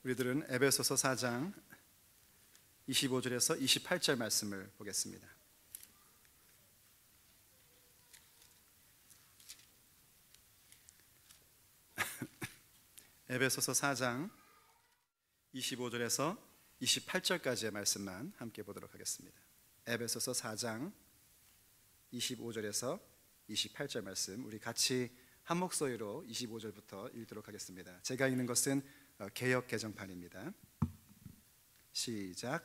우리들은 에베소서 4장 25절에서 28절 말씀을 보겠습니다. 에베소서 4장 25절에서 28절까지의 말씀만 함께 보도록 하겠습니다. 에베소서 4장 25절에서 28절 말씀, 우리 같이 한 목소리로 25절부터 읽도록 하겠습니다. 제가 읽는 것은 개역 개정판입니다. 시작.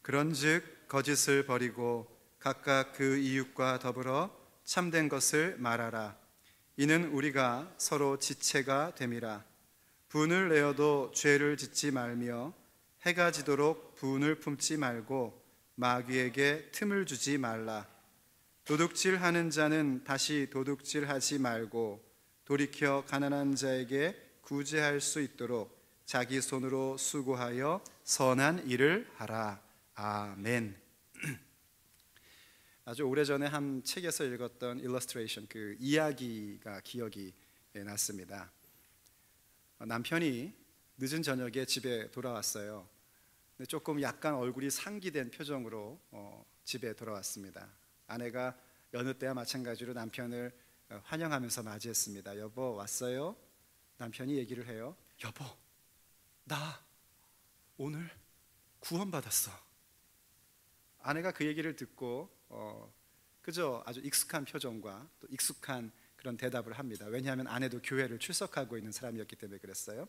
그런즉 거짓을 버리고 각각 그 이웃과 더불어 참된 것을 말하라. 이는 우리가 서로 지체가 됨이라. 분을 내어도 죄를 짓지 말며 해가 지도록 분을 품지 말고 마귀에게 틈을 주지 말라. 도둑질하는 자는 다시 도둑질하지 말고 돌이켜 가난한 자에게 구제할 수 있도록 자기 손으로 수고하여 선한 일을 하라. 아멘. 아주 오래전에 한 책에서 읽었던 일러스트레이션, 그 이야기가 기억이 났습니다. 남편이 늦은 저녁에 집에 돌아왔어요. 근데 조금 약간 얼굴이 상기된 표정으로 집에 돌아왔습니다. 아내가 여느 때와 마찬가지로 남편을 환영하면서 맞이했습니다. 여보, 왔어요? 남편이 얘기를 해요. 여보, 나 오늘 구원받았어. 아내가 그 얘기를 듣고 그저 아주 익숙한 표정과 또 익숙한 그런 대답을 합니다. 왜냐하면 아내도 교회를 출석하고 있는 사람이었기 때문에 그랬어요.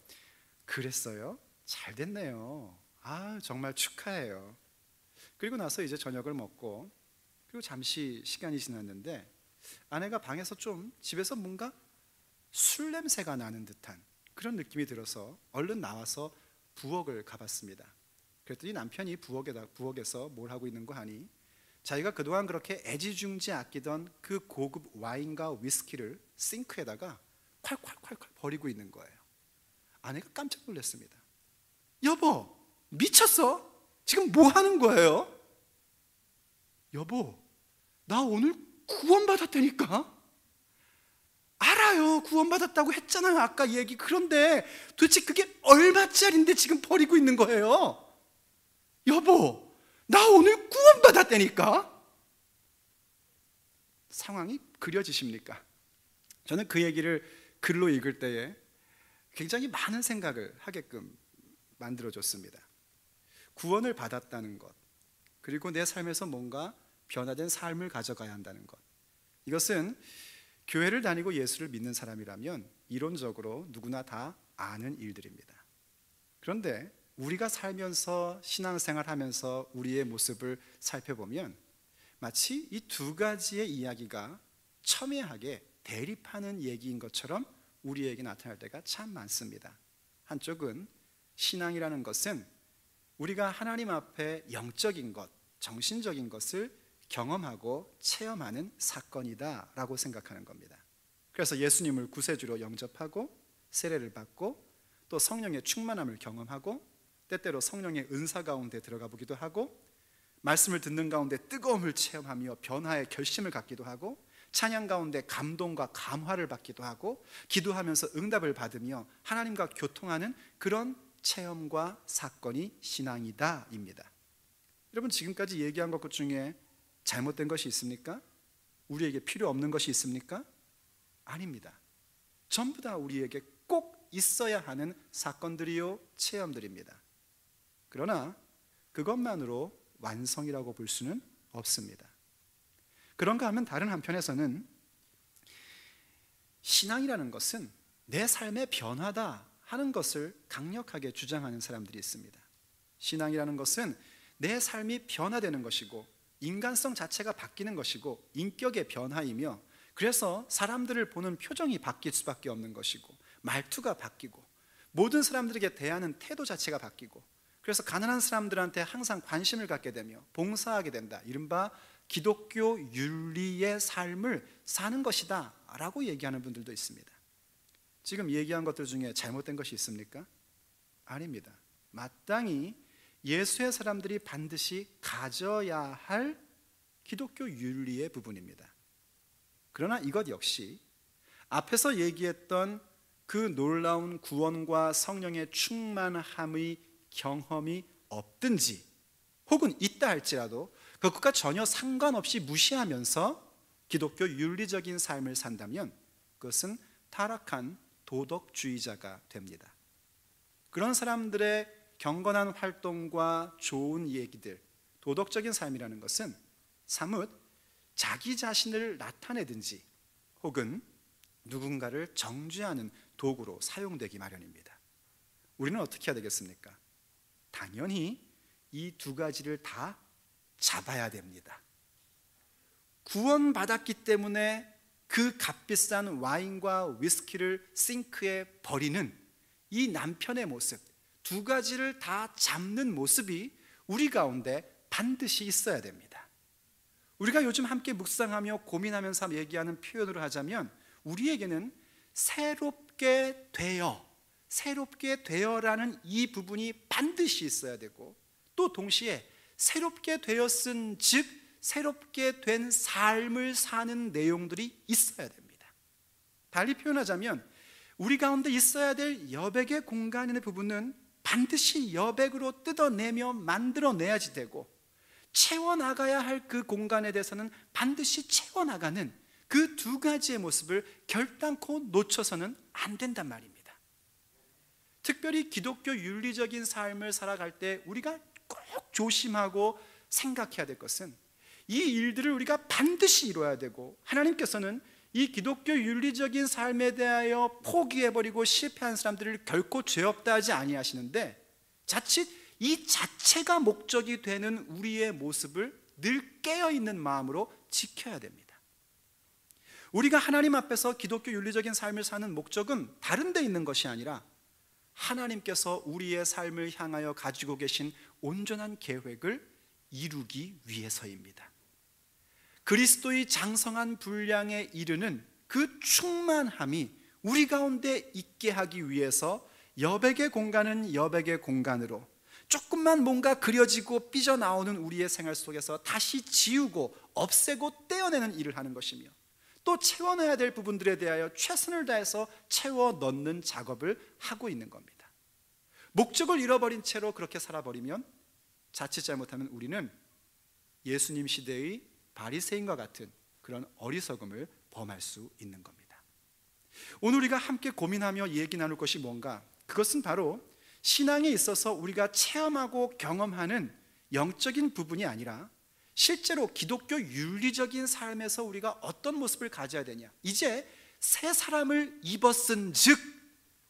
그랬어요? 잘 됐네요. 아, 정말 축하해요. 그리고 나서 이제 저녁을 먹고 그리고 잠시 시간이 지났는데 아내가 방에서 좀 집에서 뭔가 술 냄새가 나는 듯한 그런 느낌이 들어서 얼른 나와서 부엌을 가봤습니다. 그랬더니 남편이 부엌에서 뭘 하고 있는 거 하니 자기가 그동안 그렇게 애지중지 아끼던 그 고급 와인과 위스키를 싱크에다가 콸콸콸콸 버리고 있는 거예요. 아내가 깜짝 놀랐습니다. 여보, 미쳤어? 지금 뭐 하는 거예요? 여보, 나 오늘 구원받았다니까? 알아요, 구원받았다고 했잖아요, 아까 얘기. 그런데 도대체 그게 얼마짜린데 지금 버리고 있는 거예요? 여보, 나 오늘 구원받았다니까? 상황이 그려지십니까? 저는 그 얘기를 글로 읽을 때에 굉장히 많은 생각을 하게끔 만들어줬습니다. 구원을 받았다는 것, 그리고 내 삶에서 뭔가 변화된 삶을 가져가야 한다는 것, 이것은 교회를 다니고 예수를 믿는 사람이라면 이론적으로 누구나 다 아는 일들입니다. 그런데 우리가 살면서 신앙생활하면서 우리의 모습을 살펴보면 마치 이 두 가지의 이야기가 첨예하게 대립하는 얘기인 것처럼 우리에게 나타날 때가 참 많습니다. 한쪽은 신앙이라는 것은 우리가 하나님 앞에 영적인 것, 정신적인 것을 경험하고 체험하는 사건이다 라고 생각하는 겁니다. 그래서 예수님을 구세주로 영접하고 세례를 받고 또 성령의 충만함을 경험하고 때때로 성령의 은사 가운데 들어가 보기도 하고 말씀을 듣는 가운데 뜨거움을 체험하며 변화의 결심을 갖기도 하고 찬양 가운데 감동과 감화를 받기도 하고 기도하면서 응답을 받으며 하나님과 교통하는 그런 체험과 사건이 신앙이다 입니다. 여러분, 지금까지 얘기한 것 중에 잘못된 것이 있습니까? 우리에게 필요 없는 것이 있습니까? 아닙니다. 전부 다 우리에게 꼭 있어야 하는 사건들이요, 체험들입니다. 그러나 그것만으로 완성이라고 볼 수는 없습니다. 그런가 하면 다른 한편에서는 신앙이라는 것은 내 삶의 변화다 하는 것을 강력하게 주장하는 사람들이 있습니다. 신앙이라는 것은 내 삶이 변화되는 것이고 인간성 자체가 바뀌는 것이고 인격의 변화이며 그래서 사람들을 보는 표정이 바뀔 수밖에 없는 것이고 말투가 바뀌고 모든 사람들에게 대하는 태도 자체가 바뀌고 그래서 가난한 사람들한테 항상 관심을 갖게 되며 봉사하게 된다, 이른바 기독교 윤리의 삶을 사는 것이다 라고 얘기하는 분들도 있습니다. 지금 얘기한 것들 중에 잘못된 것이 있습니까? 아닙니다. 마땅히 예수의 사람들이 반드시 가져야 할 기독교 윤리의 부분입니다. 그러나 이것 역시 앞에서 얘기했던 그 놀라운 구원과 성령의 충만함의 경험이 없든지, 혹은 있다 할지라도 그것과 전혀 상관없이 무시하면서 기독교 윤리적인 삶을 산다면 그것은 타락한 도덕주의자가 됩니다. 그런 사람들의 경건한 활동과 좋은 얘기들, 도덕적인 삶이라는 것은 사뭇 자기 자신을 나타내든지 혹은 누군가를 정죄하는 도구로 사용되기 마련입니다. 우리는 어떻게 해야 되겠습니까? 당연히 이 두 가지를 다 잡아야 됩니다. 구원받았기 때문에 그 값비싼 와인과 위스키를 싱크에 버리는 이 남편의 모습, 두 가지를 다 잡는 모습이 우리 가운데 반드시 있어야 됩니다. 우리가 요즘 함께 묵상하며 고민하면서 얘기하는 표현으로 하자면 우리에게는 새롭게 되어라는 이 부분이 반드시 있어야 되고, 또 동시에 새롭게 되었은 즉 새롭게 된 삶을 사는 내용들이 있어야 됩니다. 달리 표현하자면 우리 가운데 있어야 될 여백의 공간의 부분은 반드시 여백으로 뜯어내며 만들어내야지 되고, 채워나가야 할 그 공간에 대해서는 반드시 채워나가는 그 두 가지의 모습을 결단코 놓쳐서는 안 된단 말입니다. 특별히 기독교 윤리적인 삶을 살아갈 때 우리가 꼭 조심하고 생각해야 될 것은 이 일들을 우리가 반드시 이뤄야 되고, 하나님께서는 이 기독교 윤리적인 삶에 대하여 포기해버리고 실패한 사람들을 결코 죄 없다 하지 아니하시는데, 자칫 이 자체가 목적이 되는 우리의 모습을 늘 깨어있는 마음으로 지켜야 됩니다. 우리가 하나님 앞에서 기독교 윤리적인 삶을 사는 목적은 다른 데 있는 것이 아니라 하나님께서 우리의 삶을 향하여 가지고 계신 온전한 계획을 이루기 위해서입니다. 그리스도의 장성한 분량에 이르는 그 충만함이 우리 가운데 있게 하기 위해서 여백의 공간은 여백의 공간으로, 조금만 뭔가 그려지고 삐져나오는 우리의 생활 속에서 다시 지우고 없애고 떼어내는 일을 하는 것이며, 또 채워넣어야 될 부분들에 대하여 최선을 다해서 채워 넣는 작업을 하고 있는 겁니다. 목적을 잃어버린 채로 그렇게 살아버리면 자칫 잘못하면 우리는 예수님 시대의 바리새인과 같은 그런 어리석음을 범할 수 있는 겁니다. 오늘 우리가 함께 고민하며 얘기 나눌 것이 뭔가, 그것은 바로 신앙에 있어서 우리가 체험하고 경험하는 영적인 부분이 아니라 실제로 기독교 윤리적인 삶에서 우리가 어떤 모습을 가져야 되냐, 이제 새 사람을 입었은 즉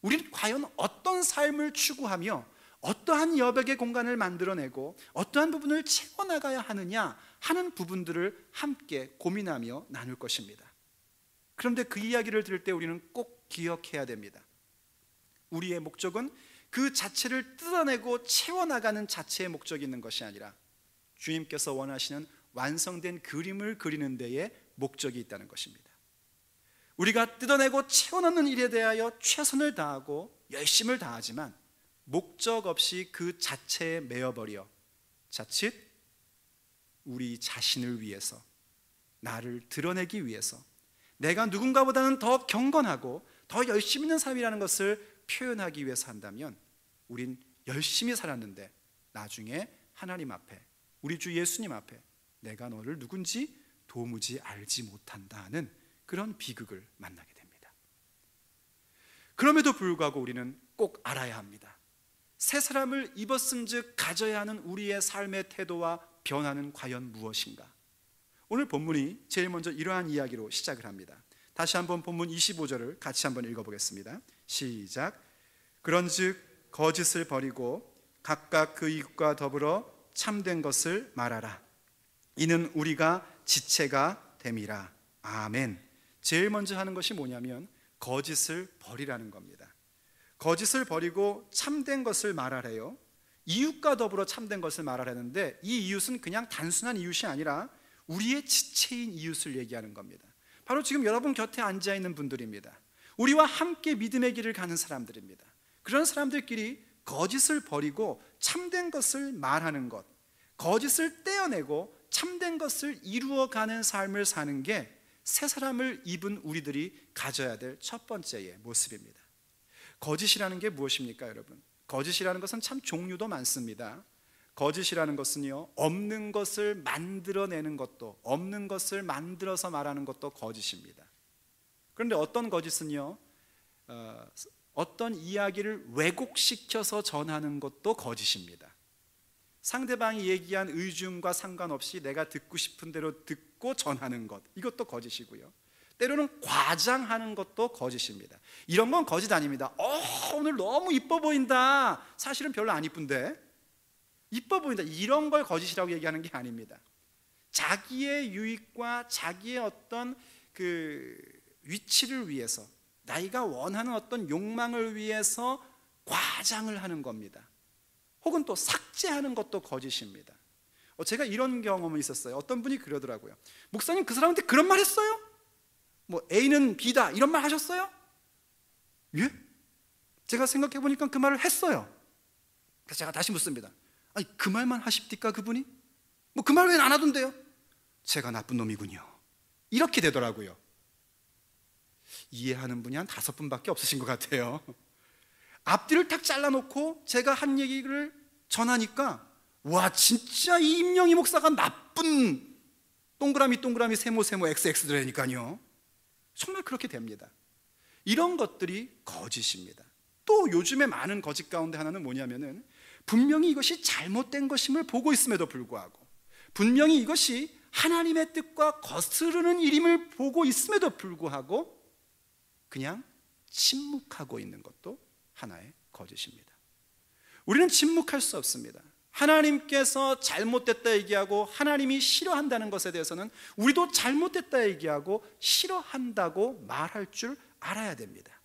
우리는 과연 어떤 삶을 추구하며 어떠한 여백의 공간을 만들어내고 어떠한 부분을 채워나가야 하느냐 하는 부분들을 함께 고민하며 나눌 것입니다. 그런데 그 이야기를 들을 때 우리는 꼭 기억해야 됩니다. 우리의 목적은 그 자체를 뜯어내고 채워나가는 자체의 목적이 있는 것이 아니라 주님께서 원하시는 완성된 그림을 그리는 데에 목적이 있다는 것입니다. 우리가 뜯어내고 채워넣는 일에 대하여 최선을 다하고 열심을 다하지만 목적 없이 그 자체에 매여버려 자칫 우리 자신을 위해서, 나를 드러내기 위해서, 내가 누군가보다는 더 경건하고 더 열심히 있는 삶이라는 것을 표현하기 위해서 한다면 우린 열심히 살았는데 나중에 하나님 앞에, 우리 주 예수님 앞에 내가 너를 누군지 도무지 알지 못한다는 그런 비극을 만나게 됩니다. 그럼에도 불구하고 우리는 꼭 알아야 합니다. 새 사람을 입었은즉 가져야 하는 우리의 삶의 태도와 변화는 과연 무엇인가? 오늘 본문이 제일 먼저 이러한 이야기로 시작을 합니다. 다시 한번 본문 25절을 같이 한번 읽어보겠습니다. 시작. 그런즉 거짓을 버리고 각각 그 이웃과 더불어 참된 것을 말하라. 이는 우리가 지체가 됨이라. 아멘. 제일 먼저 하는 것이 뭐냐면 거짓을 버리라는 겁니다. 거짓을 버리고 참된 것을 말하래요. 이웃과 더불어 참된 것을 말하라는데, 이 이웃은 그냥 단순한 이웃이 아니라 우리의 지체인 이웃을 얘기하는 겁니다. 바로 지금 여러분 곁에 앉아있는 분들입니다. 우리와 함께 믿음의 길을 가는 사람들입니다. 그런 사람들끼리 거짓을 버리고 참된 것을 말하는 것, 거짓을 떼어내고 참된 것을 이루어가는 삶을 사는 게 새 사람을 입은 우리들이 가져야 될 첫 번째의 모습입니다. 거짓이라는 게 무엇입니까, 여러분? 거짓이라는 것은 참 종류도 많습니다. 거짓이라는 것은요, 없는 것을 만들어내는 것도, 없는 것을 만들어서 말하는 것도 거짓입니다. 그런데 어떤 거짓은요, 어떤 이야기를 왜곡시켜서 전하는 것도 거짓입니다. 상대방이 얘기한 의중과 상관없이 내가 듣고 싶은 대로 듣고 전하는 것, 이것도 거짓이고요. 때로는 과장하는 것도 거짓입니다. 이런 건 거짓 아닙니다. 오늘 너무 이뻐 보인다. 사실은 별로 안 이쁜데 이뻐 보인다. 이런 걸 거짓이라고 얘기하는 게 아닙니다. 자기의 유익과 자기의 어떤 그 위치를 위해서, 나이가 원하는 어떤 욕망을 위해서 과장을 하는 겁니다. 혹은 또 삭제하는 것도 거짓입니다. 제가 이런 경험이 있었어요. 어떤 분이 그러더라고요. 목사님, 그 사람한테 그런 말 했어요? 뭐 A는 B다 이런 말 하셨어요? 예? 제가 생각해 보니까 그 말을 했어요. 그래서 제가 다시 묻습니다. 아니, 그 말만 하십니까 그분이? 뭐 그 말 왜 안 하던데요? 제가 나쁜 놈이군요. 이렇게 되더라고요. 이해하는 분이 한 5분밖에 없으신 것 같아요. 앞뒤를 탁 잘라놓고 제가 한 얘기를 전하니까, 와, 진짜 이 임영희 목사가 나쁜 동그라미 세모 XX들이니까요. 정말 그렇게 됩니다. 이런 것들이 거짓입니다. 또 요즘에 많은 거짓 가운데 하나는 뭐냐면은, 분명히 이것이 잘못된 것임을 보고 있음에도 불구하고, 분명히 이것이 하나님의 뜻과 거스르는 일임을 보고 있음에도 불구하고 그냥 침묵하고 있는 것도 하나의 거짓입니다. 우리는 침묵할 수 없습니다. 하나님께서 잘못됐다 얘기하고 하나님이 싫어한다는 것에 대해서는 우리도 잘못됐다 얘기하고 싫어한다고 말할 줄 알아야 됩니다.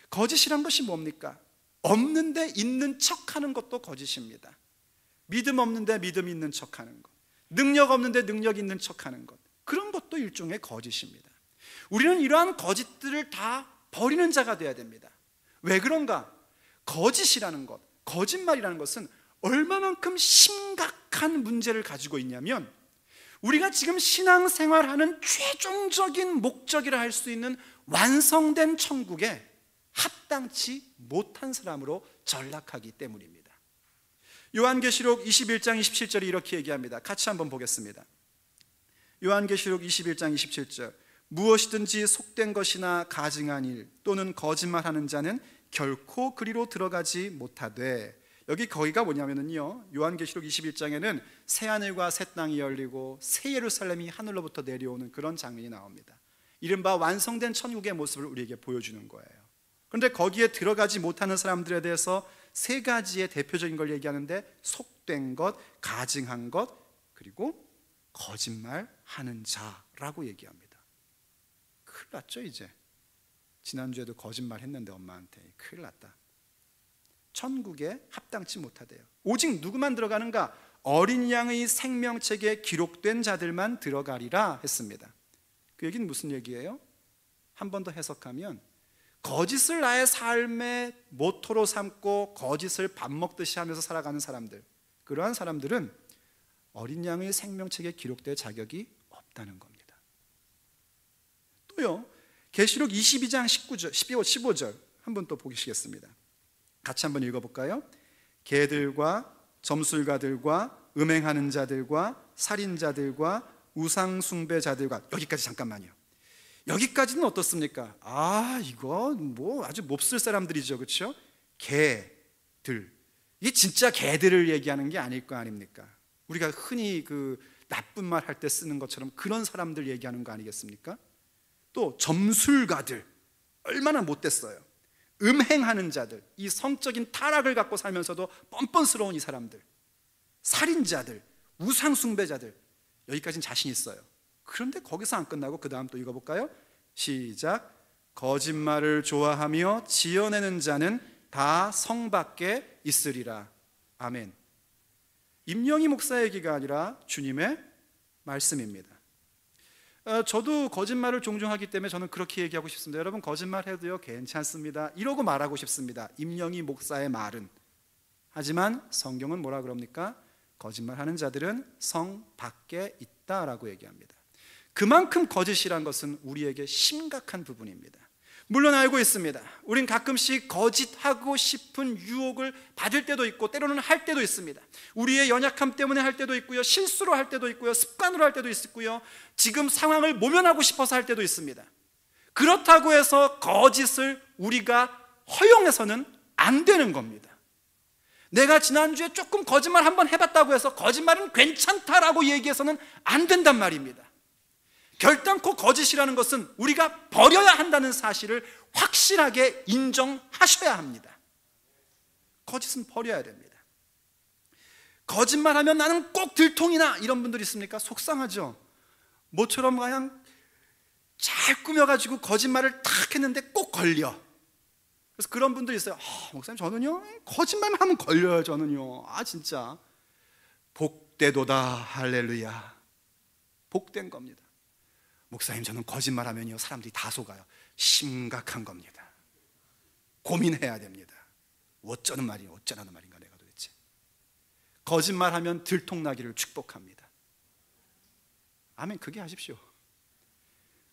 거짓이란 것이 뭡니까? 없는데 있는 척하는 것도 거짓입니다. 믿음 없는데 믿음 있는 척하는 것, 능력 없는데 능력 있는 척하는 것, 그런 것도 일종의 거짓입니다. 우리는 이러한 거짓들을 다 버리는 자가 되어야 됩니다. 왜 그런가? 거짓이라는 것, 거짓말이라는 것은 얼마만큼 심각한 문제를 가지고 있냐면, 우리가 지금 신앙생활하는 최종적인 목적이라 할 수 있는 완성된 천국에 합당치 못한 사람으로 전락하기 때문입니다. 요한계시록 21장 27절이 이렇게 얘기합니다. 같이 한번 보겠습니다. 요한계시록 21장 27절, 무엇이든지 속된 것이나 가증한 일 또는 거짓말하는 자는 결코 그리로 들어가지 못하되, 여기 거기가 뭐냐면요, 요한계시록 21장에는 새하늘과 새 땅이 열리고 새 예루살렘이 하늘로부터 내려오는 그런 장면이 나옵니다. 이른바 완성된 천국의 모습을 우리에게 보여주는 거예요. 그런데 거기에 들어가지 못하는 사람들에 대해서 세 가지의 대표적인 걸 얘기하는데, 속된 것, 가증한 것, 그리고 거짓말하는 자라고 얘기합니다. 큰일 났죠. 이제 지난주에도 거짓말 했는데 엄마한테 큰일 났다. 천국에 합당치 못하대요. 오직 누구만 들어가는가? 어린 양의 생명책에 기록된 자들만 들어가리라 했습니다. 그 얘기는 무슨 얘기예요? 한 번 더 해석하면, 거짓을 나의 삶의 모토로 삼고 거짓을 밥 먹듯이 하면서 살아가는 사람들, 그러한 사람들은 어린 양의 생명책에 기록될 자격이 없다는 겁니다. 또요, 계시록 22장 19절, 15절 한번 또 보시겠습니다. 같이 한번 읽어볼까요? 개들과 점술가들과 음행하는 자들과 살인자들과 우상숭배자들과, 여기까지 잠깐만요. 여기까지는 어떻습니까? 이거 뭐 아주 몹쓸 사람들이죠, 그렇죠? 개들, 이게 진짜 개들을 얘기하는 게 아닐 거 아닙니까? 우리가 흔히 그 나쁜 말 할 때 쓰는 것처럼 그런 사람들 얘기하는 거 아니겠습니까? 또 점술가들, 얼마나 못됐어요. 음행하는 자들, 이 성적인 타락을 갖고 살면서도 뻔뻔스러운 이 사람들, 살인자들, 우상숭배자들, 여기까지는 자신 있어요. 그런데 거기서 안 끝나고 그 다음 또 읽어볼까요? 시작. 거짓말을 좋아하며 지어내는 자는 다 성 밖에 있으리라. 아멘. 임영희 목사 얘기가 아니라 주님의 말씀입니다. 저도 거짓말을 종종 하기 때문에 저는 그렇게 얘기하고 싶습니다. 여러분, 거짓말해도요 괜찮습니다, 이러고 말하고 싶습니다. 임영희 목사의 말은. 하지만 성경은 뭐라 그럽니까? 거짓말하는 자들은 성 밖에 있다라고 얘기합니다. 그만큼 거짓이란 것은 우리에게 심각한 부분입니다. 물론 알고 있습니다. 우린 가끔씩 거짓하고 싶은 유혹을 받을 때도 있고 때로는 할 때도 있습니다. 우리의 연약함 때문에 할 때도 있고요, 실수로 할 때도 있고요, 습관으로 할 때도 있고요, 지금 상황을 모면하고 싶어서 할 때도 있습니다. 그렇다고 해서 거짓을 우리가 허용해서는 안 되는 겁니다. 내가 지난주에 조금 거짓말 한번 해봤다고 해서 거짓말은 괜찮다라고 얘기해서는 안 된단 말입니다. 결단코 거짓이라는 것은 우리가 버려야 한다는 사실을 확실하게 인정하셔야 합니다. 거짓은 버려야 됩니다. 거짓말하면 나는 꼭 들통이나 이런 분들 있습니까? 속상하죠. 모처럼 그냥 잘 꾸며가지고 거짓말을 탁 했는데 꼭 걸려. 그래서 그런 분들이 있어요. 목사님, 저는요 거짓말만 하면 걸려요. 저는요 진짜 복되도다. 할렐루야. 복된 겁니다. 목사님, 저는 거짓말하면요 사람들이 다 속아요. 심각한 겁니다. 고민해야 됩니다. 어쩌는 말인가 내가 도대체. 거짓말하면 들통나기를 축복합니다. 아멘. 그게 하십시오.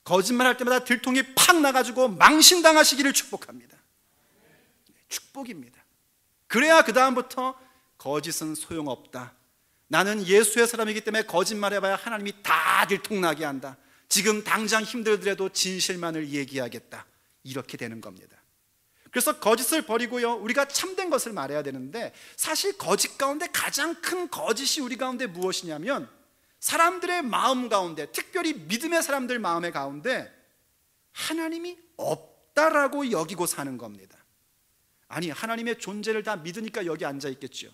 거짓말할 때마다 들통이 팍 나가지고 망신당하시기를 축복합니다. 축복입니다. 그래야 그 다음부터 거짓은 소용없다. 나는 예수의 사람이기 때문에 거짓말해봐야 하나님이 다 들통나게 한다. 지금 당장 힘들더라도 진실만을 얘기하겠다. 이렇게 되는 겁니다. 그래서 거짓을 버리고요, 우리가 참된 것을 말해야 되는데, 사실 거짓 가운데 가장 큰 거짓이 우리 가운데 무엇이냐면 사람들의 마음 가운데, 특별히 믿음의 사람들 마음의 가운데 하나님이 없다라고 여기고 사는 겁니다. 아니, 하나님의 존재를 다 믿으니까 여기 앉아 있겠죠.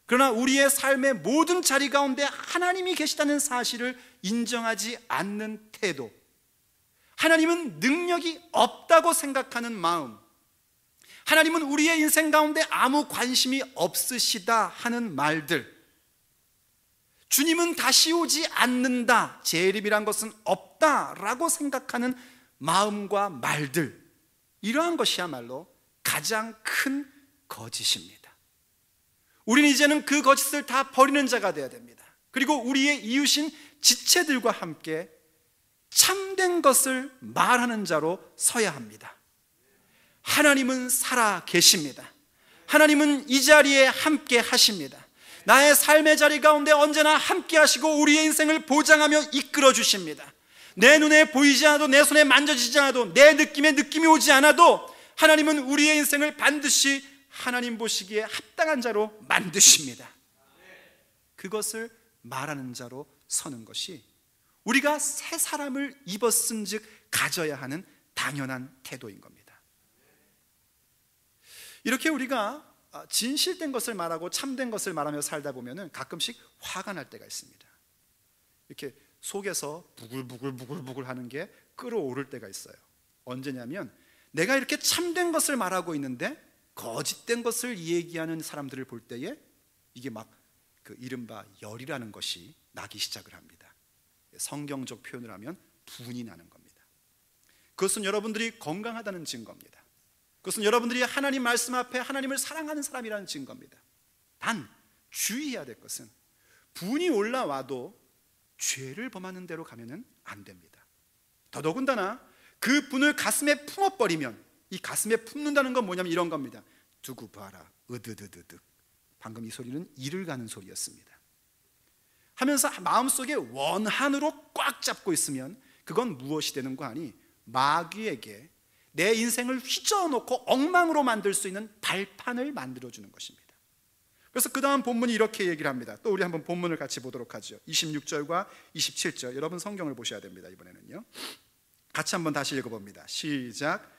그러나 우리의 삶의 모든 자리 가운데 하나님이 계시다는 사실을 인정하지 않는 태도, 하나님은 능력이 없다고 생각하는 마음, 하나님은 우리의 인생 가운데 아무 관심이 없으시다 하는 말들, 주님은 다시 오지 않는다, 재림이란 것은 없다라고 생각하는 마음과 말들, 이러한 것이야말로 가장 큰 거짓입니다. 우리는 이제는 그 거짓을 다 버리는 자가 되어야 됩니다. 그리고 우리의 이웃인 지체들과 함께 참된 것을 말하는 자로 서야 합니다. 하나님은 살아 계십니다. 하나님은 이 자리에 함께 하십니다. 나의 삶의 자리 가운데 언제나 함께 하시고 우리의 인생을 보장하며 이끌어 주십니다. 내 눈에 보이지 않아도, 내 손에 만져지지 않아도, 내 느낌에 느낌이 오지 않아도 하나님은 우리의 인생을 반드시 하나님 보시기에 합당한 자로 만드십니다. 그것을 말하는 자로 서는 것이 우리가 새 사람을 입었은 즉 가져야 하는 당연한 태도인 겁니다. 이렇게 우리가 진실된 것을 말하고 참된 것을 말하며 살다 보면 가끔씩 화가 날 때가 있습니다. 이렇게 속에서 부글부글 하는 게 끓어오를 때가 있어요. 언제냐면 내가 이렇게 참된 것을 말하고 있는데 거짓된 것을 얘기하는 사람들을 볼 때에 이게 막 그 이른바 열이라는 것이 나기 시작을 합니다. 성경적 표현을 하면 분이 나는 겁니다. 그것은 여러분들이 건강하다는 증거입니다. 그것은 여러분들이 하나님 말씀 앞에 하나님을 사랑하는 사람이라는 증거입니다. 단 주의해야 될 것은 분이 올라와도 죄를 범하는 대로 가면은 안 됩니다. 더더군다나 그 분을 가슴에 품어버리면, 이 가슴에 품는다는 건 뭐냐면 이런 겁니다. 두고 봐라, 으드드드득. 방금 이 소리는 이를 가는 소리였습니다. 하면서 마음속에 원한으로 꽉 잡고 있으면 그건 무엇이 되는 거 아니? 마귀에게 내 인생을 휘저어놓고 엉망으로 만들 수 있는 발판을 만들어주는 것입니다. 그래서 그 다음 본문이 이렇게 얘기를 합니다. 또 우리 한번 본문을 같이 보도록 하죠. 26절과 27절, 여러분 성경을 보셔야 됩니다. 이번에는요, 같이 한번 다시 읽어봅니다. 시작.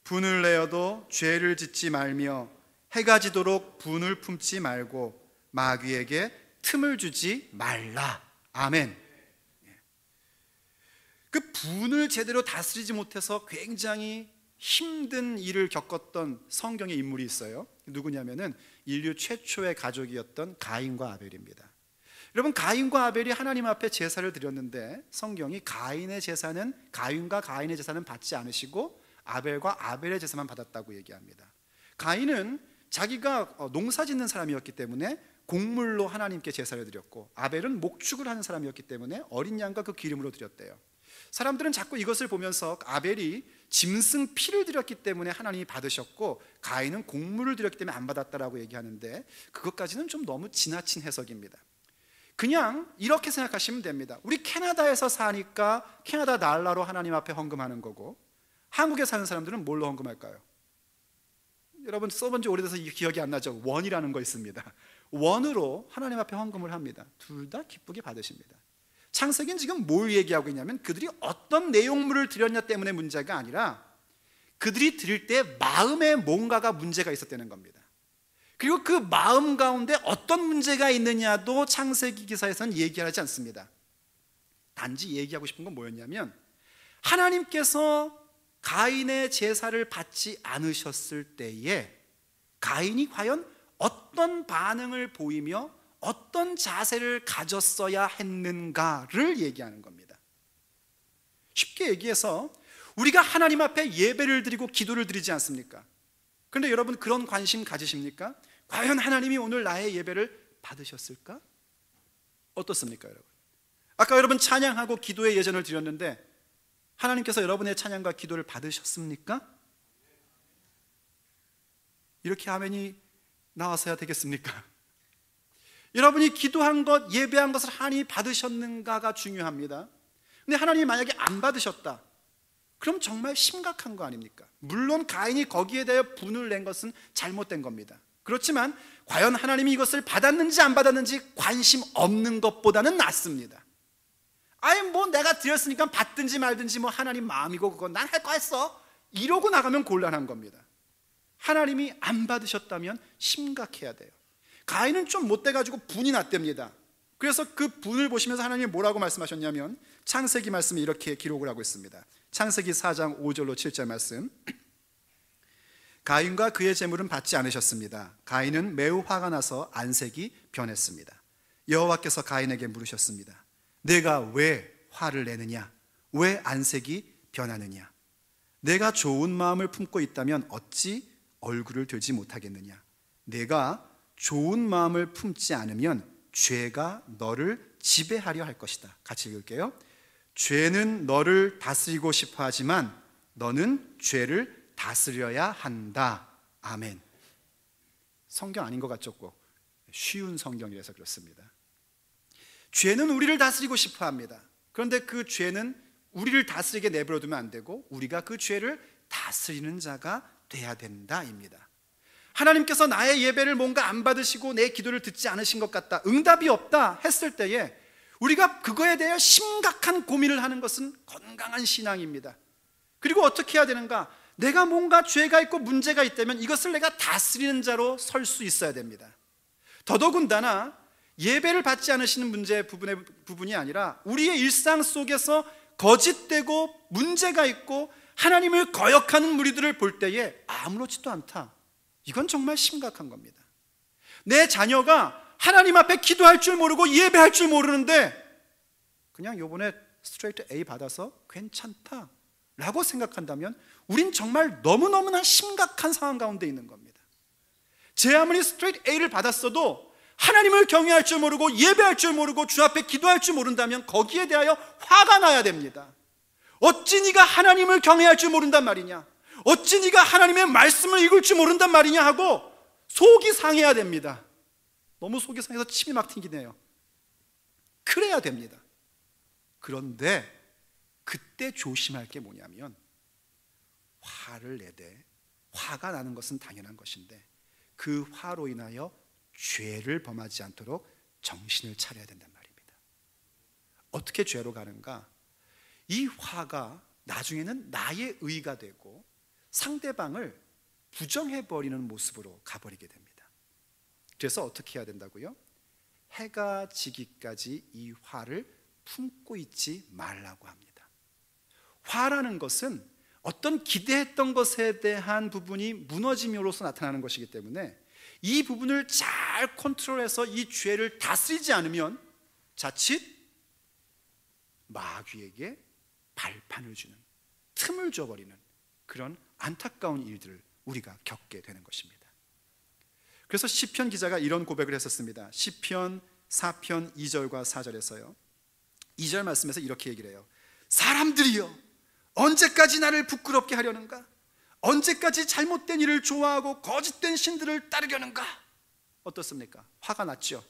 분을 내어도 죄를 짓지 말며 해가 지도록 분을 품지 말고 마귀에게 틈을 주지 말라. 아멘. 그 분을 제대로 다스리지 못해서 굉장히 힘든 일을 겪었던 성경의 인물이 있어요. 누구냐면은 인류 최초의 가족이었던 가인과 아벨입니다. 여러분, 가인과 아벨이 하나님 앞에 제사를 드렸는데 성경이 가인과 가인의 제사는 받지 않으시고 아벨과 아벨의 제사만 받았다고 얘기합니다. 가인은 자기가 농사 짓는 사람이었기 때문에 곡물로 하나님께 제사를 드렸고, 아벨은 목축을 하는 사람이었기 때문에 어린 양과 그 기름으로 드렸대요. 사람들은 자꾸 이것을 보면서 아벨이 짐승 피를 드렸기 때문에 하나님이 받으셨고 가인은 곡물을 드렸기 때문에 안 받았다라고 얘기하는데, 그것까지는 좀 너무 지나친 해석입니다. 그냥 이렇게 생각하시면 됩니다. 우리 캐나다에서 사니까 캐나다 달러로 하나님 앞에 헌금하는 거고, 한국에 사는 사람들은 뭘로 헌금할까요? 여러분 써본 지 오래돼서 기억이 안 나죠? 원이라는 거 있습니다. 원으로 하나님 앞에 헌금을 합니다. 둘 다 기쁘게 받으십니다. 창세기는 지금 뭘 얘기하고 있냐면, 그들이 어떤 내용물을 드렸냐 때문에 문제가 아니라 그들이 드릴 때 마음에 뭔가가 문제가 있었다는 겁니다. 그리고 그 마음 가운데 어떤 문제가 있느냐도 창세기 기사에서는 얘기하지 않습니다. 단지 얘기하고 싶은 건 뭐였냐면, 하나님께서 가인의 제사를 받지 않으셨을 때에 가인이 과연 어떤 반응을 보이며 어떤 자세를 가졌어야 했는가를 얘기하는 겁니다. 쉽게 얘기해서 우리가 하나님 앞에 예배를 드리고 기도를 드리지 않습니까? 그런데 여러분 그런 관심 가지십니까? 과연 하나님이 오늘 나의 예배를 받으셨을까? 어떻습니까 여러분? 아까 여러분 찬양하고 기도의 예전을 드렸는데 하나님께서 여러분의 찬양과 기도를 받으셨습니까? 이렇게 아멘이 나와서야 되겠습니까? 여러분이 기도한 것, 예배한 것을 하나님이 받으셨는가가 중요합니다. 근데 하나님이 만약에 안 받으셨다, 그럼 정말 심각한 거 아닙니까? 물론 가인이 거기에 대해 분을 낸 것은 잘못된 겁니다. 그렇지만 과연 하나님이 이것을 받았는지 안 받았는지 관심 없는 것보다는 낫습니다. 아예 뭐 내가 드렸으니까 받든지 말든지 뭐 하나님 마음이고 그건 난 할 거 했어, 이러고 나가면 곤란한 겁니다. 하나님이 안 받으셨다면 심각해야 돼요. 가인은 좀 못돼가지고 분이 났답니다. 그래서 그 분을 보시면서 하나님이 뭐라고 말씀하셨냐면, 창세기 말씀이 이렇게 기록을 하고 있습니다. 창세기 4장 5절로 7절 말씀. 가인과 그의 재물은 받지 않으셨습니다. 가인은 매우 화가 나서 안색이 변했습니다. 여호와께서 가인에게 물으셨습니다. 내가 왜 화를 내느냐? 왜 안색이 변하느냐? 내가 좋은 마음을 품고 있다면 어찌 얼굴을 들지 못하겠느냐? 내가 좋은 마음을 품지 않으면 죄가 너를 지배하려 할 것이다. 같이 읽을게요. 죄는 너를 다스리고 싶어 하지만 너는 죄를 다스려야 한다. 아멘. 성경 아닌 것 같죠? 꼭 쉬운 성경이라서 그렇습니다. 죄는 우리를 다스리고 싶어 합니다. 그런데 그 죄는 우리를 다스리게 내버려두면 안 되고 우리가 그 죄를 다스리는 자가 돼야 된다입니다. 하나님께서 나의 예배를 뭔가 안 받으시고 내 기도를 듣지 않으신 것 같다, 응답이 없다 했을 때에 우리가 그거에 대해 심각한 고민을 하는 것은 건강한 신앙입니다. 그리고 어떻게 해야 되는가? 내가 뭔가 죄가 있고 문제가 있다면 이것을 내가 다스리는 자로 설 수 있어야 됩니다. 더더군다나 예배를 받지 않으시는 부분이 아니라 우리의 일상 속에서 거짓되고 문제가 있고 하나님을 거역하는 무리들을 볼 때에 아무렇지도 않다, 이건 정말 심각한 겁니다. 내 자녀가 하나님 앞에 기도할 줄 모르고 예배할 줄 모르는데 그냥 요번에 스트레이트 A 받아서 괜찮다 라고 생각한다면 우린 정말 너무너무나 심각한 상황 가운데 있는 겁니다. 제 아무리 스트레이트 A를 받았어도 하나님을 경외할 줄 모르고 예배할 줄 모르고 주 앞에 기도할 줄 모른다면 거기에 대하여 화가 나야 됩니다. 어찌 네가 하나님을 경외할 줄 모른단 말이냐, 어찌 네가 하나님의 말씀을 읽을 줄 모른단 말이냐 하고 속이 상해야 됩니다. 너무 속이 상해서 침이 막 튕기네요. 그래야 됩니다. 그런데 그때 조심할 게 뭐냐면, 화를 내되 화가 나는 것은 당연한 것인데 그 화로 인하여 죄를 범하지 않도록 정신을 차려야 된단 말입니다. 어떻게 죄로 가는가? 이 화가 나중에는 나의 의가 되고 상대방을 부정해버리는 모습으로 가버리게 됩니다. 그래서 어떻게 해야 된다고요? 해가 지기까지 이 화를 품고 있지 말라고 합니다. 화라는 것은 어떤 기대했던 것에 대한 부분이 무너짐으로써 나타나는 것이기 때문에 이 부분을 잘 컨트롤해서 이 죄를 다스리지 않으면 자칫 마귀에게 발판을 주는, 틈을 줘버리는 그런 안타까운 일들을 우리가 겪게 되는 것입니다. 그래서 시편 기자가 이런 고백을 했었습니다. 시편 4편 2절과 4절에서요 2절 말씀에서 이렇게 얘기를 해요. 사람들이여 언제까지 나를 부끄럽게 하려는가? 언제까지 잘못된 일을 좋아하고 거짓된 신들을 따르려는가? 어떻습니까? 화가 났죠?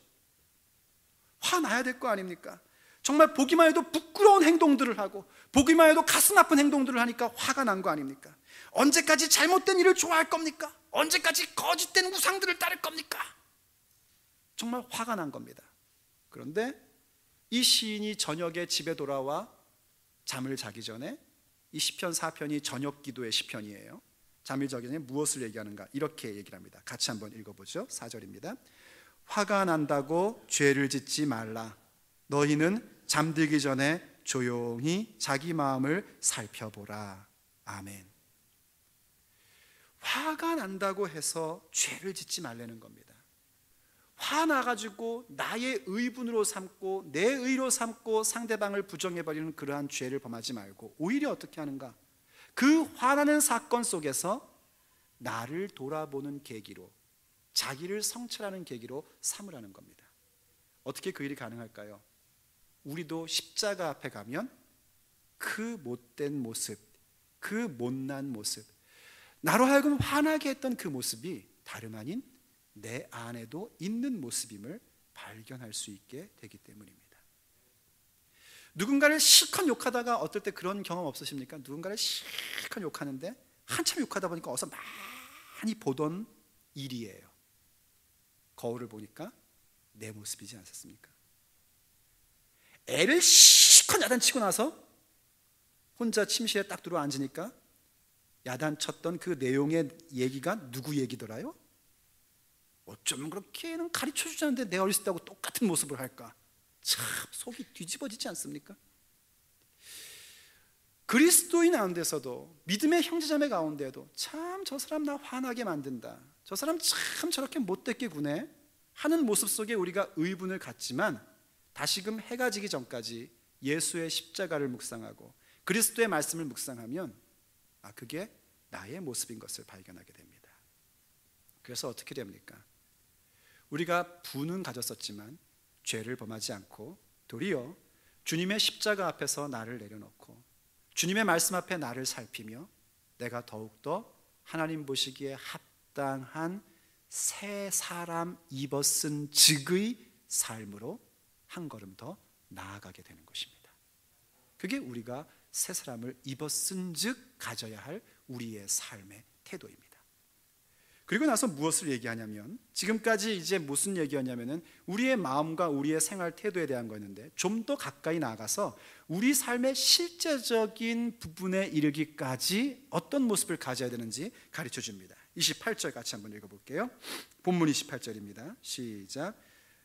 화나야 될 거 아닙니까? 정말 보기만 해도 부끄러운 행동들을 하고 보기만 해도 가슴 아픈 행동들을 하니까 화가 난 거 아닙니까? 언제까지 잘못된 일을 좋아할 겁니까? 언제까지 거짓된 우상들을 따를 겁니까? 정말 화가 난 겁니다. 그런데 이 시인이 저녁에 집에 돌아와 잠을 자기 전에, 이 시편 4편이 저녁 기도의 시편이에요. 잠을 자기 전에 무엇을 얘기하는가? 이렇게 얘기를 합니다. 같이 한번 읽어보죠. 4절입니다. 화가 난다고 죄를 짓지 말라. 너희는 잠들기 전에 조용히 자기 마음을 살펴보라. 아멘. 화가 난다고 해서 죄를 짓지 말라는 겁니다. 화나가지고 나의 의분으로 삼고 내 의로 삼고 상대방을 부정해버리는 그러한 죄를 범하지 말고 오히려 어떻게 하는가? 그 화나는 사건 속에서 나를 돌아보는 계기로, 자기를 성찰하는 계기로 삼으라는 겁니다. 어떻게 그 일이 가능할까요? 우리도 십자가 앞에 가면 그 못된 모습, 그 못난 모습, 나로 하여금 화나게 했던 그 모습이 다름 아닌 내 안에도 있는 모습임을 발견할 수 있게 되기 때문입니다. 누군가를 실컷 욕하다가 어떨 때 그런 경험 없으십니까? 누군가를 실컷 욕하는데 한참 욕하다 보니까 어서 많이 보던 일이에요. 거울을 보니까 내 모습이지 않습니까? 애를 실컷 야단치고 나서 혼자 침실에 딱 들어와 앉으니까 야단쳤던 그 내용의 얘기가 누구 얘기더라요? 어쩌면 그렇게는 가르쳐주지 않는데 내 어렸을 때하고 똑같은 모습을 할까? 참 속이 뒤집어지지 않습니까? 그리스도인 가운데서도, 믿음의 형제자매 가운데도 참 저 사람 나 화나게 만든다, 저 사람 참 저렇게 못되게 구네 하는 모습 속에 우리가 의분을 갖지만 다시금 해가 지기 전까지 예수의 십자가를 묵상하고 그리스도의 말씀을 묵상하면 그게 나의 모습인 것을 발견하게 됩니다. 그래서 어떻게 됩니까? 우리가 분은 가졌었지만 죄를 범하지 않고 도리어 주님의 십자가 앞에서 나를 내려놓고 주님의 말씀 앞에 나를 살피며 내가 더욱더 하나님 보시기에 합당한 새 사람 입어쓴 즉의 삶으로 한 걸음 더 나아가게 되는 것입니다. 그게 우리가 새 사람을 입었은 즉 가져야 할 우리의 삶의 태도입니다. 그리고 나서 무엇을 얘기하냐면, 지금까지 이제 무슨 얘기였냐면은 우리의 마음과 우리의 생활 태도에 대한 거였는데 좀 더 가까이 나아가서 우리 삶의 실제적인 부분에 이르기까지 어떤 모습을 가져야 되는지 가르쳐 줍니다. 28절 같이 한번 읽어볼게요. 본문 28절입니다. 시작.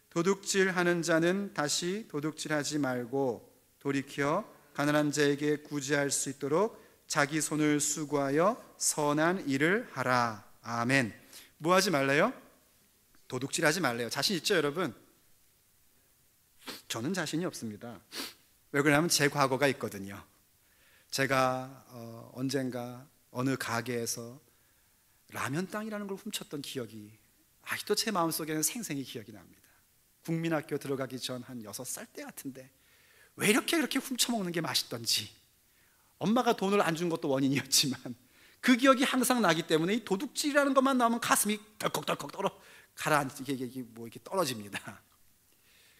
도둑질하는 자는 다시 도둑질하지 말고 돌이켜 가난한 자에게 구제할 수 있도록 자기 손을 수고하여 선한 일을 하라. 아멘. 뭐 하지 말래요? 도둑질하지 말래요. 자신 있죠, 여러분? 저는 자신이 없습니다. 왜 그러냐면 제 과거가 있거든요. 제가 언젠가 어느 가게에서 라면 땅이라는 걸 훔쳤던 기억이 아직도 제 마음속에는 생생히 기억이 납니다. 국민학교 들어가기 전 한 6살 때 같은데 왜 이렇게 그렇게 훔쳐먹는 게 맛있던지, 엄마가 돈을 안 준 것도 원인이었지만 그 기억이 항상 나기 때문에 이 도둑질이라는 것만 나오면 가슴이 덜컥덜컥 이렇게 떨어집니다.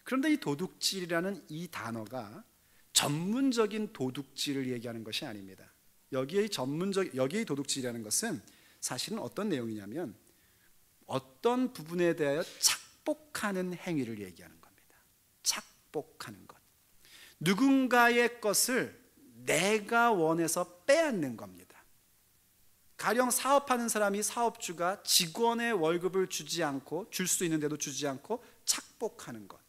그런데 이 도둑질이라는 이 단어가 전문적인 도둑질을 얘기하는 것이 아닙니다. 여기에 도둑질이라는 것은 사실은 어떤 내용이냐면 어떤 부분에 대하여 착복하는 행위를 얘기하는 겁니다. 착복하는 것. 누군가의 것을 내가 원해서 빼앗는 겁니다. 가령 사업하는 사람이 사업주가 직원의 월급을 주지 않고, 줄 수 있는데도 주지 않고 착복하는 것,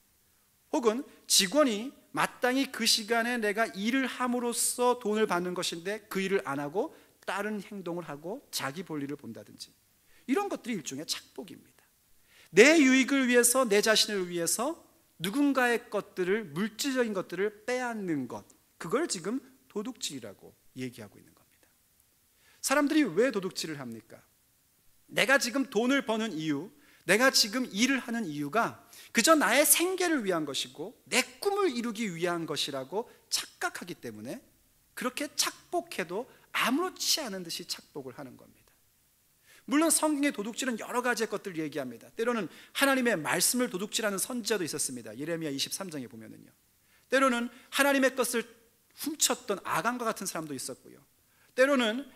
혹은 직원이 마땅히 그 시간에 내가 일을 함으로써 돈을 받는 것인데 그 일을 안 하고 다른 행동을 하고 자기 볼일을 본다든지, 이런 것들이 일종의 착복입니다. 내 유익을 위해서, 내 자신을 위해서 누군가의 것들을, 물질적인 것들을 빼앗는 것, 그걸 지금 도둑질이라고 얘기하고 있는 겁니다. 사람들이 왜 도둑질을 합니까? 내가 지금 돈을 버는 이유, 내가 지금 일을 하는 이유가 그저 나의 생계를 위한 것이고 내 꿈을 이루기 위한 것이라고 착각하기 때문에 그렇게 착복해도 아무렇지 않은 듯이 착복을 하는 겁니다. 물론 성경의 도둑질은 여러 가지의 것들을 얘기합니다. 때로는 하나님의 말씀을 도둑질하는 선지자도 있었습니다. 예레미야 23장에 보면은요, 때로는 하나님의 것을 훔쳤던 아간과 같은 사람도 있었고요, 때로는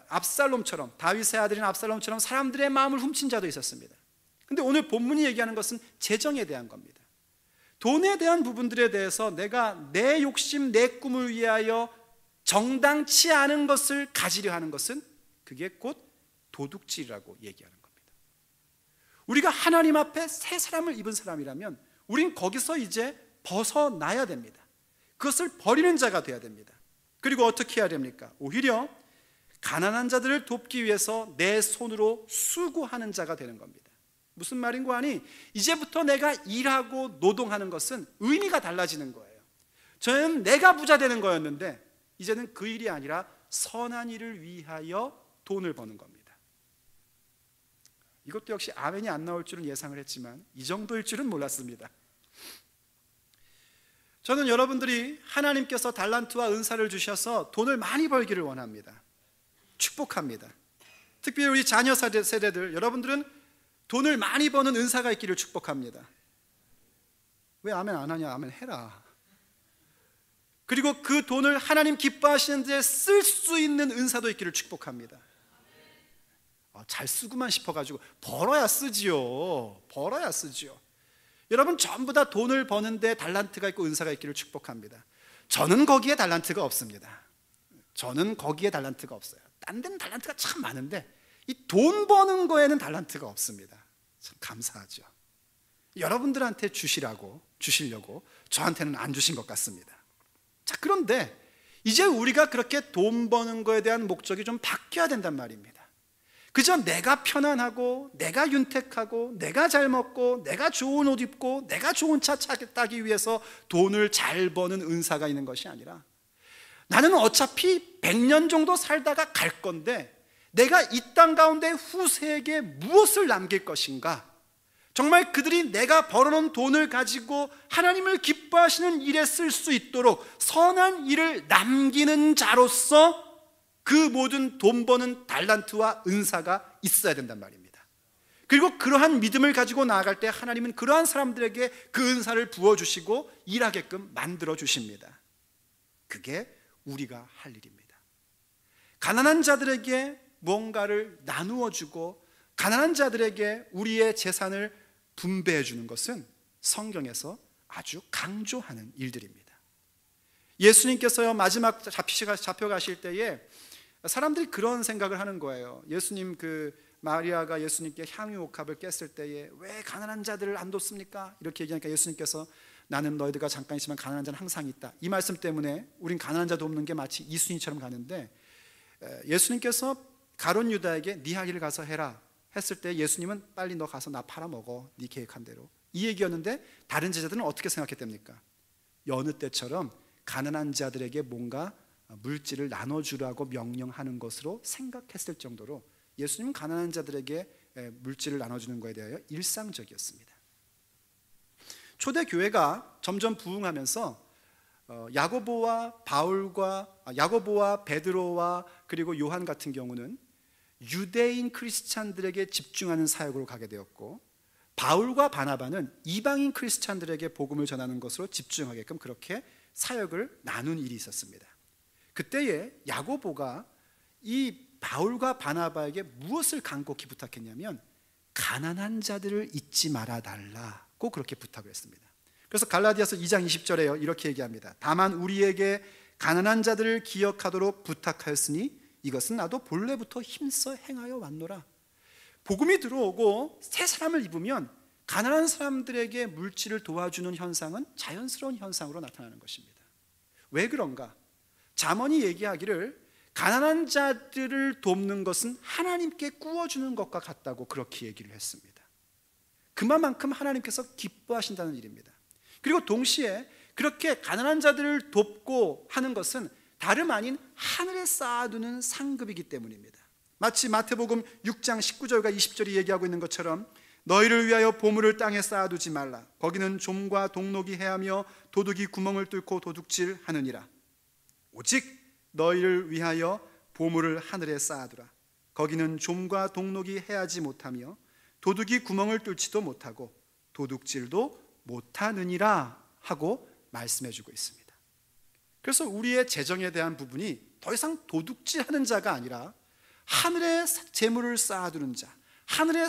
압살롬처럼, 다윗의 아들인 압살롬처럼 사람들의 마음을 훔친 자도 있었습니다. 근데 오늘 본문이 얘기하는 것은 재정에 대한 겁니다. 돈에 대한 부분들에 대해서 내가 내 욕심, 내 꿈을 위하여 정당치 않은 것을 가지려 하는 것은 그게 곧 도둑질이라고 얘기하는 겁니다. 우리가 하나님 앞에 새 사람을 입은 사람이라면 우린 거기서 이제 벗어나야 됩니다. 그것을 버리는 자가 돼야 됩니다. 그리고 어떻게 해야 됩니까? 오히려 가난한 자들을 돕기 위해서 내 손으로 수고하는 자가 되는 겁니다. 무슨 말인고 하니, 이제부터 내가 일하고 노동하는 것은 의미가 달라지는 거예요. 저는 내가 부자 되는 거였는데 이제는 그 일이 아니라 선한 일을 위하여 돈을 버는 겁니다. 이것도 역시 아멘이 안 나올 줄은 예상을 했지만 이 정도일 줄은 몰랐습니다. 저는 여러분들이 하나님께서 달란트와 은사를 주셔서 돈을 많이 벌기를 원합니다. 축복합니다. 특별히 우리 자녀 세대들, 여러분들은 돈을 많이 버는 은사가 있기를 축복합니다. 왜 아멘 안 하냐? 아멘 해라. 그리고 그 돈을 하나님 기뻐하시는 데 쓸 수 있는 은사도 있기를 축복합니다. 잘 쓰고만 싶어가지고 벌어야 쓰지요. 벌어야 쓰지요. 여러분 전부 다 돈을 버는데 달란트가 있고 은사가 있기를 축복합니다. 저는 거기에 달란트가 없습니다. 저는 거기에 달란트가 없어요. 딴 데는 달란트가 참 많은데 이 돈 버는 거에는 달란트가 없습니다. 참 감사하죠. 여러분들한테 주시려고 저한테는 안 주신 것 같습니다. 자, 그런데 이제 우리가 그렇게 돈 버는 거에 대한 목적이 좀 바뀌어야 된단 말입니다. 그저 내가 편안하고 내가 윤택하고 내가 잘 먹고 내가 좋은 옷 입고 내가 좋은 차 타기 위해서 돈을 잘 버는 은사가 있는 것이 아니라, 나는 어차피 100년 정도 살다가 갈 건데 내가 이 땅 가운데 후세에게 무엇을 남길 것인가, 정말 그들이 내가 벌어놓은 돈을 가지고 하나님을 기뻐하시는 일에 쓸 수 있도록 선한 일을 남기는 자로서 그 모든 돈 버는 달란트와 은사가 있어야 된단 말입니다. 그리고 그러한 믿음을 가지고 나아갈 때 하나님은 그러한 사람들에게 그 은사를 부어주시고 일하게끔 만들어 주십니다. 그게 우리가 할 일입니다. 가난한 자들에게 뭔가를 나누어 주고 가난한 자들에게 우리의 재산을 분배해 주는 것은 성경에서 아주 강조하는 일들입니다. 예수님께서요, 마지막 잡혀가실 때에 사람들이 그런 생각을 하는 거예요. 예수님, 마리아가 예수님께 향유옥합을 깼을 때에 왜 가난한 자들을 안 돕습니까? 이렇게 얘기하니까 예수님께서 나는 너희들과 잠깐 있지만 가난한 자는 항상 있다. 이 말씀 때문에 우린 가난한 자 돕는 게 마치 이순희처럼 가는데, 예수님께서 가룟 유다에게 네 할 일을 가서 해라 했을 때 예수님은 빨리 너 가서 나 팔아먹어, 네 계획한 대로, 이 얘기였는데 다른 제자들은 어떻게 생각했답니까? 여느 때처럼 가난한 자들에게 뭔가 물질을 나눠주라고 명령하는 것으로 생각했을 정도로 예수님은 가난한 자들에게 물질을 나눠주는 것에 대하여 일상적이었습니다. 초대 교회가 점점 부흥하면서 야고보와 베드로와 그리고 요한 같은 경우는 유대인 크리스찬들에게 집중하는 사역으로 가게 되었고, 바울과 바나바는 이방인 크리스찬들에게 복음을 전하는 것으로 집중하게끔 그렇게 사역을 나눈 일이 있었습니다. 그때에 야고보가 이 바울과 바나바에게 무엇을 간곡히 부탁했냐면 가난한 자들을 잊지 말아 달라고 그렇게 부탁을 했습니다. 그래서 갈라디아서 2장 20절에 이렇게 얘기합니다. 다만 우리에게 가난한 자들을 기억하도록 부탁하였으니 이것은 나도 본래부터 힘써 행하여 왔노라. 복음이 들어오고 새 사람을 입으면 가난한 사람들에게 물질을 도와주는 현상은 자연스러운 현상으로 나타나는 것입니다. 왜 그런가? 잠언이 얘기하기를 가난한 자들을 돕는 것은 하나님께 구워주는 것과 같다고 그렇게 얘기를 했습니다. 그만큼 하나님께서 기뻐하신다는 일입니다. 그리고 동시에 그렇게 가난한 자들을 돕고 하는 것은 다름 아닌 하늘에 쌓아두는 상급이기 때문입니다. 마치 마태복음 6장 19절과 20절이 얘기하고 있는 것처럼 너희를 위하여 보물을 땅에 쌓아두지 말라. 거기는 좀과 동록이 해하며 도둑이 구멍을 뚫고 도둑질하느니라. 오직 너희를 위하여 보물을 하늘에 쌓아두라. 거기는 좀과 동록이 해하지 못하며 도둑이 구멍을 뚫지도 못하고 도둑질도 못하느니라 하고 말씀해주고 있습니다. 그래서 우리의 재정에 대한 부분이 더 이상 도둑질하는 자가 아니라 하늘에 재물을 쌓아두는 자, 하늘의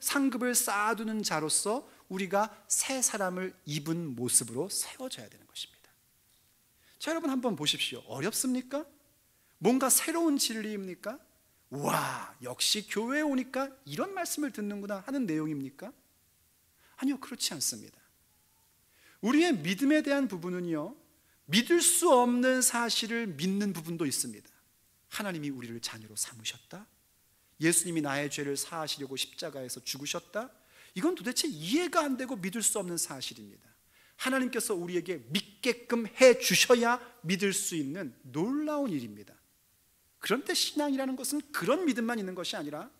상급을 쌓아두는 자로서 우리가 새 사람을 입은 모습으로 세워져야 되는 것입니다. 자, 여러분 한번 보십시오. 어렵습니까? 뭔가 새로운 진리입니까? 와, 역시 교회에 오니까 이런 말씀을 듣는구나 하는 내용입니까? 아니요, 그렇지 않습니다. 우리의 믿음에 대한 부분은요, 믿을 수 없는 사실을 믿는 부분도 있습니다. 하나님이 우리를 자녀로 삼으셨다? 예수님이 나의 죄를 사하시려고 십자가에서 죽으셨다? 이건 도대체 이해가 안 되고 믿을 수 없는 사실입니다. 하나님께서 우리에게 믿게끔 해 주셔야 믿을 수 있는 놀라운 일입니다. 그런데 신앙이라는 것은 그런 믿음만 있는 것이 아니라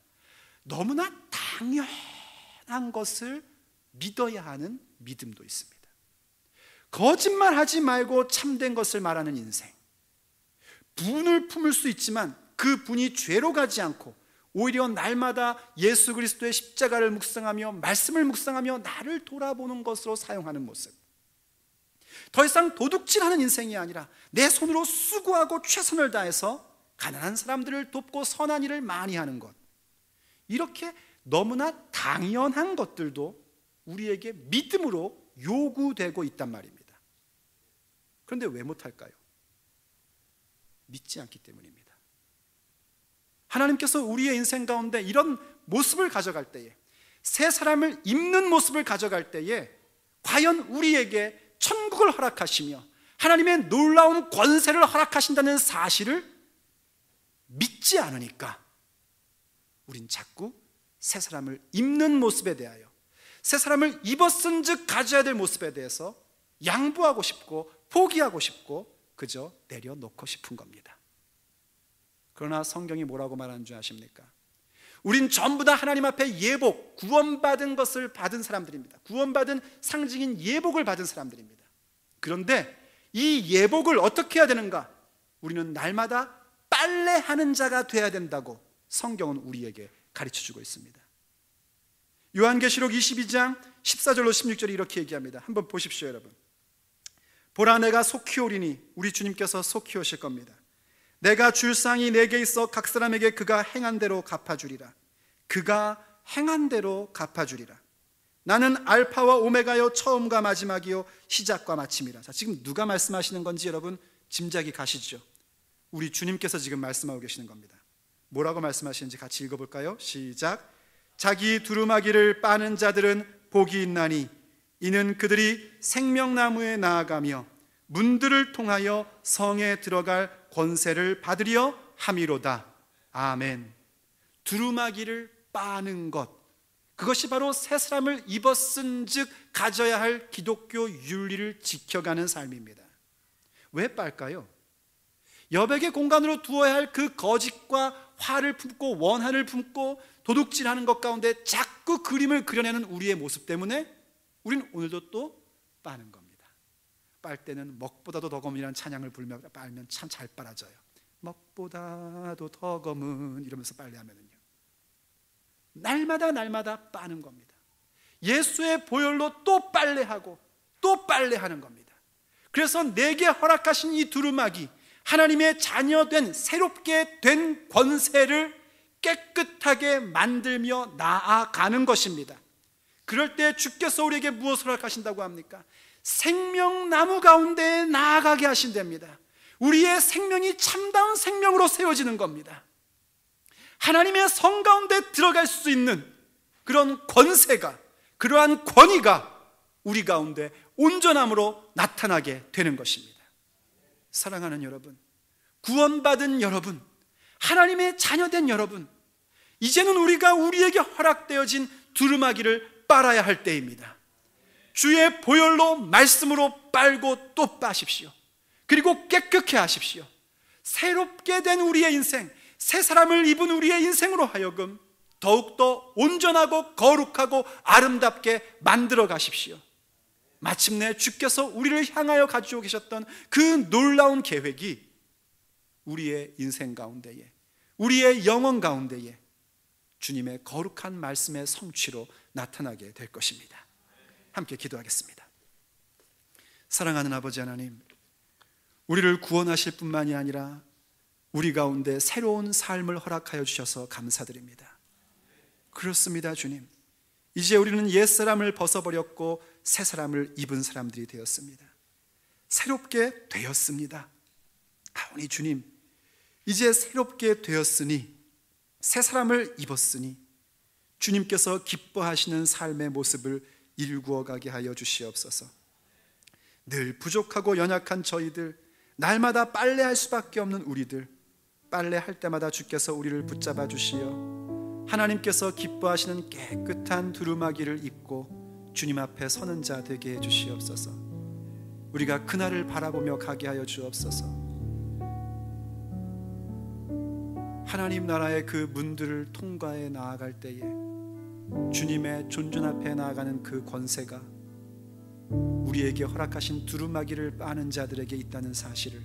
너무나 당연한 것을 믿어야 하는 믿음도 있습니다. 거짓말하지 말고 참된 것을 말하는 인생, 분을 품을 수 있지만 그 분이 죄로 가지 않고 오히려 날마다 예수 그리스도의 십자가를 묵상하며 말씀을 묵상하며 나를 돌아보는 것으로 사용하는 모습, 더 이상 도둑질하는 인생이 아니라 내 손으로 수고하고 최선을 다해서 가난한 사람들을 돕고 선한 일을 많이 하는 것, 이렇게 너무나 당연한 것들도 우리에게 믿음으로 요구되고 있단 말입니다. 그런데 왜 못할까요? 믿지 않기 때문입니다. 하나님께서 우리의 인생 가운데 이런 모습을 가져갈 때에, 새 사람을 입는 모습을 가져갈 때에 과연 우리에게 천국을 허락하시며 하나님의 놀라운 권세를 허락하신다는 사실을 믿지 않으니까 우린 자꾸 새 사람을 입는 모습에 대하여, 새 사람을 입었은 즉 가져야 될 모습에 대해서 양보하고 싶고 포기하고 싶고 그저 내려놓고 싶은 겁니다. 그러나 성경이 뭐라고 말하는 줄 아십니까? 우린 전부 다 하나님 앞에 예복, 구원받은 것을 받은 사람들입니다. 구원받은 상징인 예복을 받은 사람들입니다. 그런데 이 예복을 어떻게 해야 되는가? 우리는 날마다 빨래하는 자가 돼야 된다고 성경은 우리에게 가르쳐주고 있습니다. 요한계시록 22장 14절로 16절이 이렇게 얘기합니다. 한번 보십시오, 여러분. 보라, 내가 속히 오리니, 우리 주님께서 속히 오실 겁니다. 내가 줄 상이 내게 있어 각 사람에게 그가 행한 대로 갚아주리라. 그가 행한 대로 갚아주리라. 나는 알파와 오메가요, 처음과 마지막이요, 시작과 마침이라. 자, 지금 누가 말씀하시는 건지 여러분 짐작이 가시죠? 우리 주님께서 지금 말씀하고 계시는 겁니다. 뭐라고 말씀하시는지 같이 읽어볼까요? 시작. 자기 두루마기를 빠는 자들은 복이 있나니 이는 그들이 생명나무에 나아가며 문들을 통하여 성에 들어갈 권세를 받으려 함이로다. 아멘. 두루마기를 빠는 것, 그것이 바로 새 사람을 입었은 즉 가져야 할 기독교 윤리를 지켜가는 삶입니다. 왜 빨까요? 여백의 공간으로 두어야 할 그 거짓과 화를 품고 원한을 품고 도둑질하는 것 가운데 자꾸 그림을 그려내는 우리의 모습 때문에 우리는 오늘도 또 빠는 겁니다. 빨 때는 먹보다도 더 검은이라는 찬양을 부르며 빨면 참 잘 빨아져요. 먹보다도 더 검은 이러면서 빨래하면은요, 날마다 빠는 겁니다. 예수의 보혈로 또 빨래하고 또 빨래하는 겁니다. 그래서 내게 허락하신 이 두루마기, 하나님의 자녀된 새롭게 된 권세를 깨끗하게 만들며 나아가는 것입니다. 그럴 때 주께서 우리에게 무엇을 허락하신다고 합니까? 생명나무 가운데 나아가게 하신답니다. 우리의 생명이 참다운 생명으로 세워지는 겁니다. 하나님의 성 가운데 들어갈 수 있는 그런 권세가, 그러한 권위가 우리 가운데 온전함으로 나타나게 되는 것입니다. 사랑하는 여러분, 구원받은 여러분, 하나님의 자녀된 여러분, 이제는 우리가 우리에게 허락되어진 두루마기를 빨아야 할 때입니다. 주의 보혈로 말씀으로 빨고 또 빠십시오. 그리고 깨끗게 하십시오. 새롭게 된 우리의 인생, 새 사람을 입은 우리의 인생으로 하여금 더욱더 온전하고 거룩하고 아름답게 만들어 가십시오. 마침내 주께서 우리를 향하여 가지고 계셨던 그 놀라운 계획이 우리의 인생 가운데에, 우리의 영혼 가운데에 주님의 거룩한 말씀의 성취로 나타나게 될 것입니다. 함께 기도하겠습니다. 사랑하는 아버지 하나님, 우리를 구원하실 뿐만이 아니라 우리 가운데 새로운 삶을 허락하여 주셔서 감사드립니다. 그렇습니다, 주님. 이제 우리는 옛사람을 벗어버렸고 새 사람을 입은 사람들이 되었습니다. 새롭게 되었습니다. 아오니 주님, 이제 새롭게 되었으니, 새 사람을 입었으니 주님께서 기뻐하시는 삶의 모습을 일구어 가게 하여 주시옵소서. 늘 부족하고 연약한 저희들, 날마다 빨래할 수밖에 없는 우리들, 빨래할 때마다 주께서 우리를 붙잡아 주시어 하나님께서 기뻐하시는 깨끗한 두루마기를 입고 주님 앞에 서는 자 되게 해 주시옵소서. 우리가 그날을 바라보며 가게 하여 주옵소서. 하나님 나라의 그 문들을 통과해 나아갈 때에 주님의 존전 앞에 나아가는 그 권세가 우리에게 허락하신 두루마기를 빠는 자들에게 있다는 사실을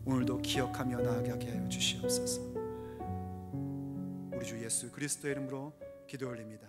오늘도 기억하며 나아가게 하여 주시옵소서. 우리 주 예수 그리스도의 이름으로 기도 올립니다.